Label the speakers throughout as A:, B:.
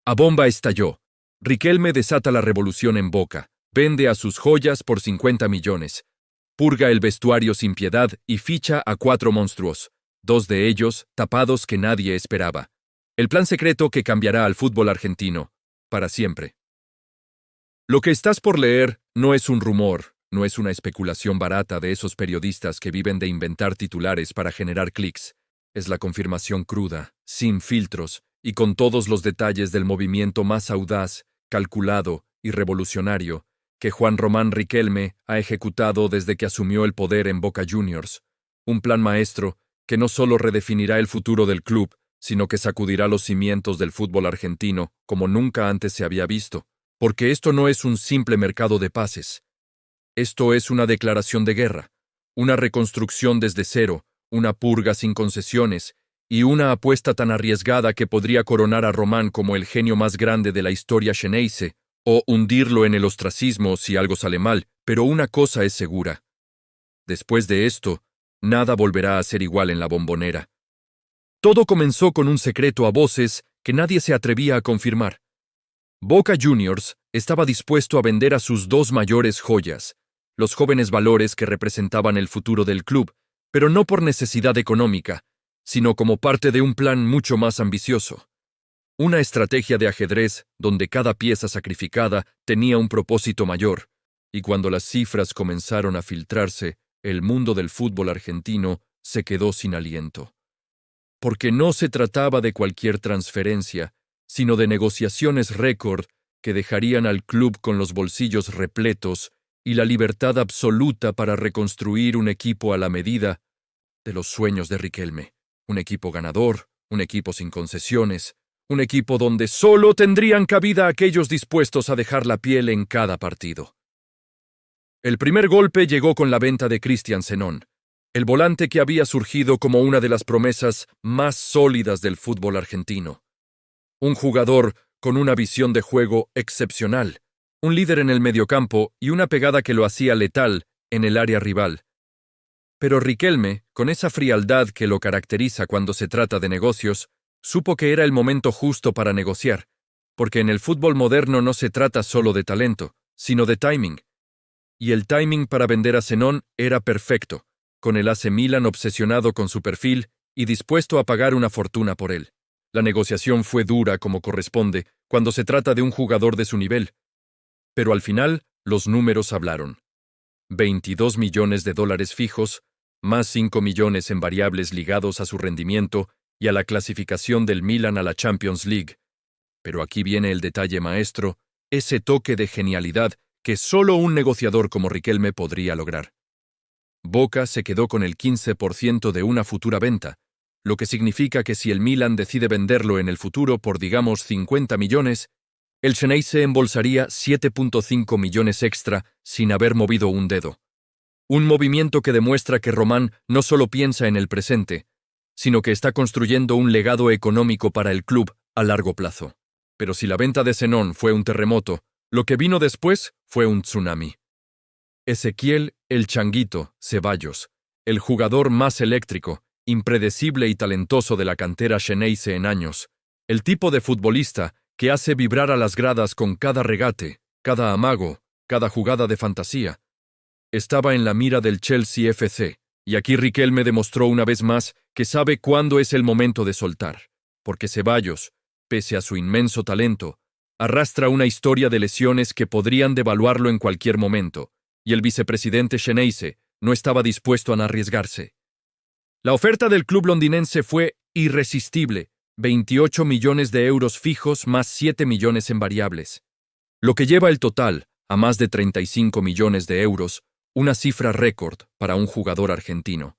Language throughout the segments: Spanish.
A: A bomba estalló. Riquelme desata la revolución en Boca, vende a sus joyas por 50 millones, purga el vestuario sin piedad y ficha a 4 monstruos, 2 de ellos tapados que nadie esperaba. El plan secreto que cambiará al fútbol argentino, para siempre. Lo que estás por leer no es un rumor, no es una especulación barata de esos periodistas que viven de inventar titulares para generar clics. Es la confirmación cruda, sin filtros y con todos los detalles del movimiento más audaz, calculado y revolucionario que Juan Román Riquelme ha ejecutado desde que asumió el poder en Boca Juniors. Un plan maestro que no solo redefinirá el futuro del club, sino que sacudirá los cimientos del fútbol argentino como nunca antes se había visto. Porque esto no es un simple mercado de pases. Esto es una declaración de guerra, una reconstrucción desde cero, una purga sin concesiones y una apuesta tan arriesgada que podría coronar a Román como el genio más grande de la historia xeneize o hundirlo en el ostracismo si algo sale mal, pero una cosa es segura. Después de esto, nada volverá a ser igual en la Bombonera. Todo comenzó con un secreto a voces que nadie se atrevía a confirmar. Boca Juniors estaba dispuesto a vender a sus 2 mayores joyas, los jóvenes valores que representaban el futuro del club, pero no por necesidad económica, sino como parte de un plan mucho más ambicioso. Una estrategia de ajedrez donde cada pieza sacrificada tenía un propósito mayor, y cuando las cifras comenzaron a filtrarse, el mundo del fútbol argentino se quedó sin aliento. Porque no se trataba de cualquier transferencia, sino de negociaciones récord que dejarían al club con los bolsillos repletos y la libertad absoluta para reconstruir un equipo a la medida de los sueños de Riquelme. Un equipo ganador, un equipo sin concesiones, un equipo donde solo tendrían cabida aquellos dispuestos a dejar la piel en cada partido. El primer golpe llegó con la venta de Cristian Zenón, el volante que había surgido como una de las promesas más sólidas del fútbol argentino. Un jugador con una visión de juego excepcional, un líder en el mediocampo y una pegada que lo hacía letal en el área rival. Pero Riquelme, con esa frialdad que lo caracteriza cuando se trata de negocios, supo que era el momento justo para negociar, porque en el fútbol moderno no se trata solo de talento, sino de timing. Y el timing para vender a Zenón era perfecto, con el AC Milan obsesionado con su perfil y dispuesto a pagar una fortuna por él. La negociación fue dura como corresponde cuando se trata de un jugador de su nivel. Pero al final, los números hablaron. 22 millones de dólares fijos, más 5 millones en variables ligados a su rendimiento y a la clasificación del Milan a la Champions League. Pero aquí viene el detalle maestro, ese toque de genialidad que solo un negociador como Riquelme podría lograr. Boca se quedó con el 15% de una futura venta, lo que significa que si el Milan decide venderlo en el futuro por, digamos, 50 millones, el xeneize embolsaría 7.5 millones extra sin haber movido un dedo. Un movimiento que demuestra que Román no solo piensa en el presente, sino que está construyendo un legado económico para el club a largo plazo. Pero si la venta de Zenón fue un terremoto, lo que vino después fue un tsunami. Ezequiel el Changuito Ceballos, el jugador más eléctrico, impredecible y talentoso de la cantera xeneize en años, el tipo de futbolista que hace vibrar a las gradas con cada regate, cada amago, cada jugada de fantasía. Estaba en la mira del Chelsea FC, y aquí Riquelme demostró una vez más que sabe cuándo es el momento de soltar, porque Ceballos, pese a su inmenso talento, arrastra una historia de lesiones que podrían devaluarlo en cualquier momento, y el vicepresidente xeneize no estaba dispuesto a arriesgarse. La oferta del club londinense fue irresistible, 28 millones de euros fijos más 7 millones en variables, lo que lleva el total a más de 35 millones de euros, una cifra récord para un jugador argentino.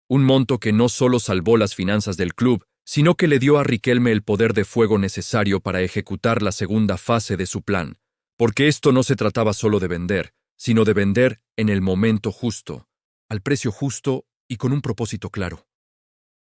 A: Un monto que no solo salvó las finanzas del club, sino que le dio a Riquelme el poder de fuego necesario para ejecutar la segunda fase de su plan, porque esto no se trataba solo de vender, sino de vender en el momento justo, al precio justo y con un propósito claro.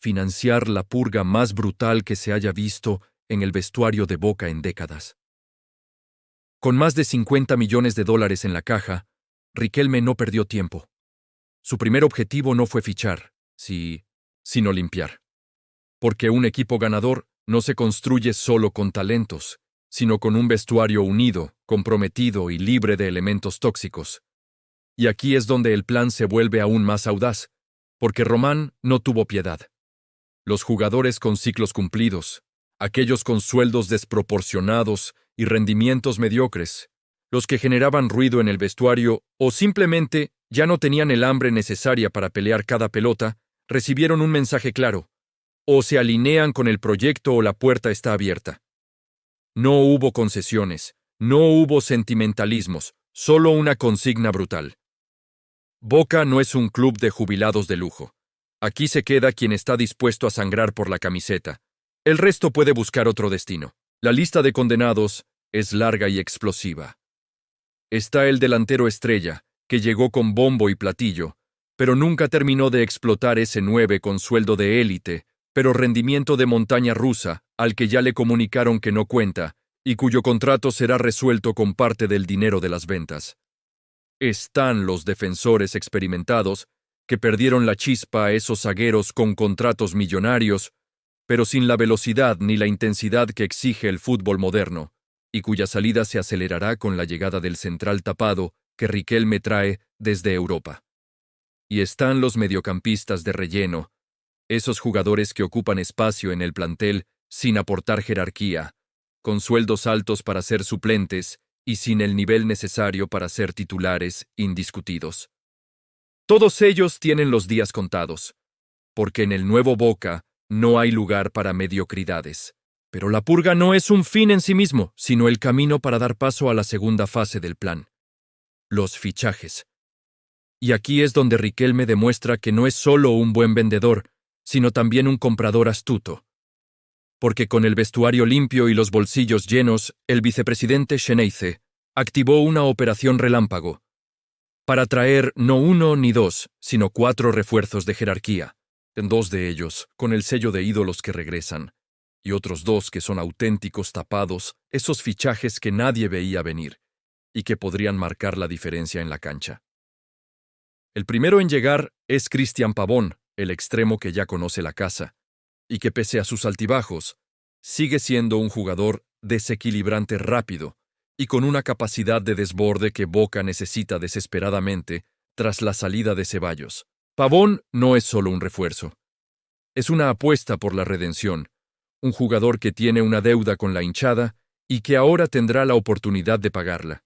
A: Financiar la purga más brutal que se haya visto en el vestuario de Boca en décadas. Con más de 50 millones de dólares en la caja, Riquelme no perdió tiempo. Su primer objetivo no fue fichar, sino limpiar. Porque un equipo ganador no se construye solo con talentos, sino con un vestuario unido, comprometido y libre de elementos tóxicos. Y aquí es donde el plan se vuelve aún más audaz, porque Román no tuvo piedad. Los jugadores con ciclos cumplidos, aquellos con sueldos desproporcionados y rendimientos mediocres, los que generaban ruido en el vestuario o simplemente ya no tenían el hambre necesaria para pelear cada pelota, recibieron un mensaje claro: o se alinean con el proyecto o la puerta está abierta. No hubo concesiones, no hubo sentimentalismos, solo una consigna brutal. Boca no es un club de jubilados de lujo. Aquí se queda quien está dispuesto a sangrar por la camiseta. El resto puede buscar otro destino. La lista de condenados es larga y explosiva. Está el delantero estrella, que llegó con bombo y platillo, pero nunca terminó de explotar ese 9 con sueldo de élite, pero rendimiento de montaña rusa, al que ya le comunicaron que no cuenta, y cuyo contrato será resuelto con parte del dinero de las ventas. Están los defensores experimentados, que perdieron la chispa a esos zagueros con contratos millonarios, pero sin la velocidad ni la intensidad que exige el fútbol moderno, y cuya salida se acelerará con la llegada del central tapado que Riquelme trae desde Europa. Y están los mediocampistas de relleno, esos jugadores que ocupan espacio en el plantel sin aportar jerarquía, con sueldos altos para ser suplentes y sin el nivel necesario para ser titulares indiscutidos. Todos ellos tienen los días contados, porque en el nuevo Boca no hay lugar para mediocridades. Pero la purga no es un fin en sí mismo, sino el camino para dar paso a la segunda fase del plan: los fichajes. Y aquí es donde Riquelme demuestra que no es solo un buen vendedor, sino también un comprador astuto. Porque con el vestuario limpio y los bolsillos llenos, el vicepresidente Xeneize activó una operación relámpago para traer no 1 ni 2, sino 4 refuerzos de jerarquía, 2 de ellos con el sello de ídolos que regresan, y otros 2 que son auténticos tapados, esos fichajes que nadie veía venir, y que podrían marcar la diferencia en la cancha. El primero en llegar es Cristian Pavón, el extremo que ya conoce la casa, y que pese a sus altibajos, sigue siendo un jugador desequilibrante rápido y con una capacidad de desborde que Boca necesita desesperadamente tras la salida de Ceballos. Pavón no es solo un refuerzo. Es una apuesta por la redención, un jugador que tiene una deuda con la hinchada y que ahora tendrá la oportunidad de pagarla.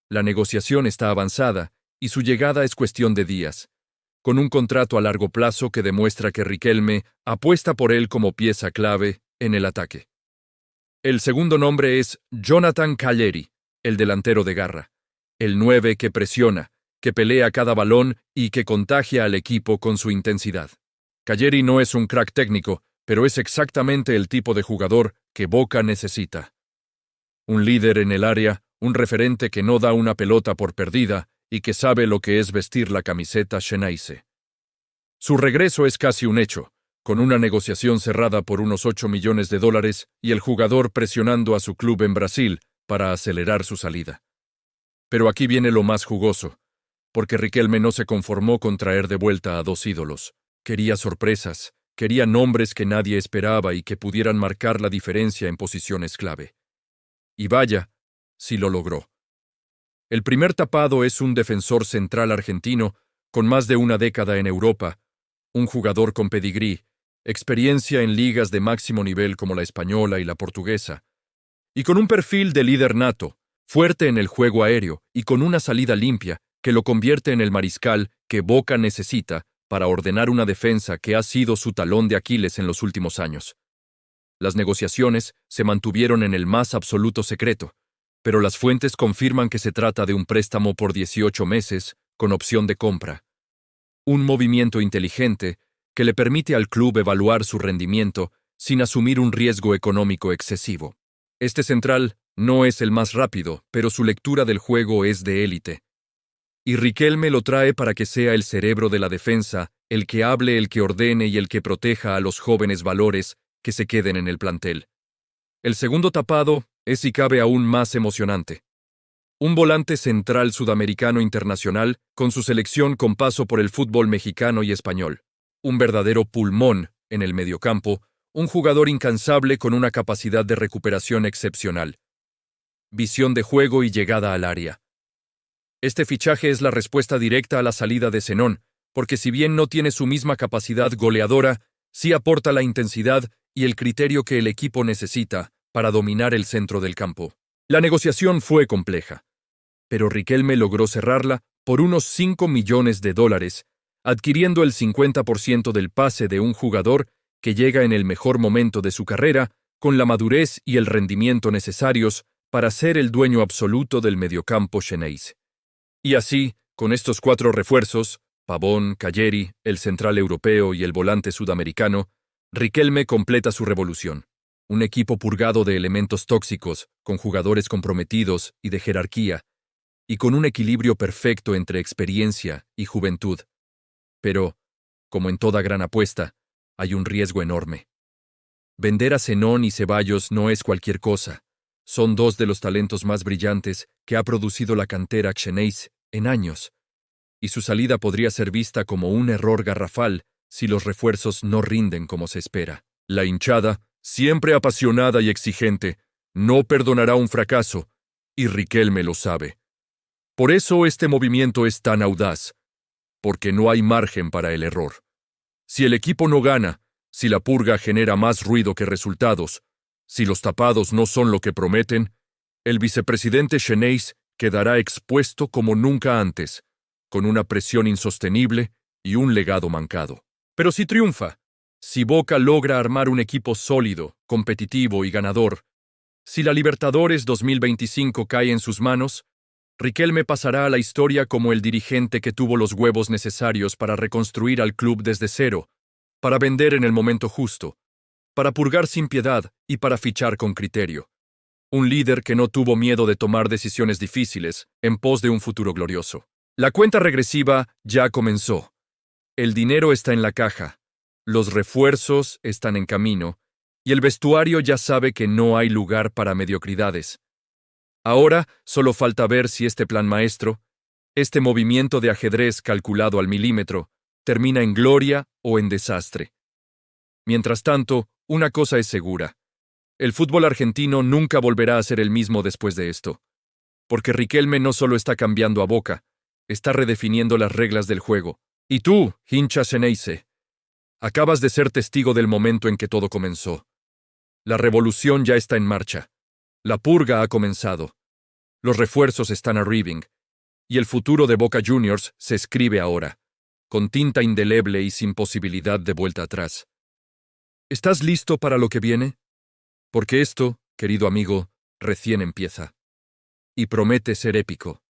A: La negociación está avanzada y su llegada es cuestión de días, con un contrato a largo plazo que demuestra que Riquelme apuesta por él como pieza clave en el ataque. El segundo nombre es Jonathan Calleri, el delantero de garra, el 9 que presiona, que pelea cada balón y que contagia al equipo con su intensidad. Calleri no es un crack técnico, pero es exactamente el tipo de jugador que Boca necesita. Un líder en el área, un referente que no da una pelota por perdida y que sabe lo que es vestir la camiseta Xeneize. Su regreso es casi un hecho, con una negociación cerrada por unos $8 millones y el jugador presionando a su club en Brasil para acelerar su salida. Pero aquí viene lo más jugoso, porque Riquelme no se conformó con traer de vuelta a 2 ídolos. Quería sorpresas, quería nombres que nadie esperaba y que pudieran marcar la diferencia en posiciones clave. Y vaya, si lo logró. El primer tapado es un defensor central argentino con más de una década en Europa, un jugador con pedigrí, experiencia en ligas de máximo nivel como la española y la portuguesa, y con un perfil de líder nato, fuerte en el juego aéreo y con una salida limpia que lo convierte en el mariscal que Boca necesita para ordenar una defensa que ha sido su talón de Aquiles en los últimos años. Las negociaciones se mantuvieron en el más absoluto secreto, pero las fuentes confirman que se trata de un préstamo por 18 meses con opción de compra. Un movimiento inteligente que le permite al club evaluar su rendimiento sin asumir un riesgo económico excesivo. Este central no es el más rápido, pero su lectura del juego es de élite. Y Riquelme lo trae para que sea el cerebro de la defensa, el que hable, el que ordene y el que proteja a los jóvenes valores que se queden en el plantel. El segundo tapado es, si cabe, aún más emocionante. Un volante central sudamericano internacional con su selección con paso por el fútbol mexicano y español. Un verdadero pulmón en el mediocampo, Un jugador incansable con una capacidad de recuperación excepcional. Visión de juego y llegada al área. Este fichaje es la respuesta directa a la salida de Zenón, porque si bien no tiene su misma capacidad goleadora, sí aporta la intensidad y el criterio que el equipo necesita para dominar el centro del campo. La negociación fue compleja, pero Riquelme logró cerrarla por unos $5 millones, adquiriendo el 50% del pase de un jugador que llega en el mejor momento de su carrera, con la madurez y el rendimiento necesarios para ser el dueño absoluto del mediocampo xeneize. Y así, con estos 4 refuerzos, Pavón, Calleri, el central europeo y el volante sudamericano, Riquelme completa su revolución. Un equipo purgado de elementos tóxicos, con jugadores comprometidos y de jerarquía, y con un equilibrio perfecto entre experiencia y juventud. Pero, como en toda gran apuesta, hay un riesgo enorme. Vender a Zenón y Ceballos no es cualquier cosa. Son 2 de los talentos más brillantes que ha producido la cantera xeneize en años, y su salida podría ser vista como un error garrafal si los refuerzos no rinden como se espera. La hinchada, siempre apasionada y exigente, no perdonará un fracaso, y Riquelme lo sabe. Por eso este movimiento es tan audaz, porque no hay margen para el error. Si el equipo no gana, si la purga genera más ruido que resultados, si los tapados no son lo que prometen, el vicepresidente xeneize quedará expuesto como nunca antes, con una presión insostenible y un legado mancado. Pero si triunfa, si Boca logra armar un equipo sólido, competitivo y ganador, si la Libertadores 2025 cae en sus manos, Riquelme pasará a la historia como el dirigente que tuvo los huevos necesarios para reconstruir al club desde cero, para vender en el momento justo, para purgar sin piedad y para fichar con criterio. Un líder que no tuvo miedo de tomar decisiones difíciles en pos de un futuro glorioso. La cuenta regresiva ya comenzó. El dinero está en la caja, los refuerzos están en camino, y el vestuario ya sabe que no hay lugar para mediocridades. Ahora solo falta ver si este plan maestro, este movimiento de ajedrez calculado al milímetro, termina en gloria o en desastre. Mientras tanto, una cosa es segura. El fútbol argentino nunca volverá a ser el mismo después de esto. Porque Riquelme no solo está cambiando a Boca, está redefiniendo las reglas del juego. Y tú, hincha xeneize, acabas de ser testigo del momento en que todo comenzó. La revolución ya está en marcha. La purga ha comenzado. Los refuerzos están arribing. Y el futuro de Boca Juniors se escribe ahora, con tinta indeleble y sin posibilidad de vuelta atrás. ¿Estás listo para lo que viene? Porque esto, querido amigo, recién empieza. Y promete ser épico.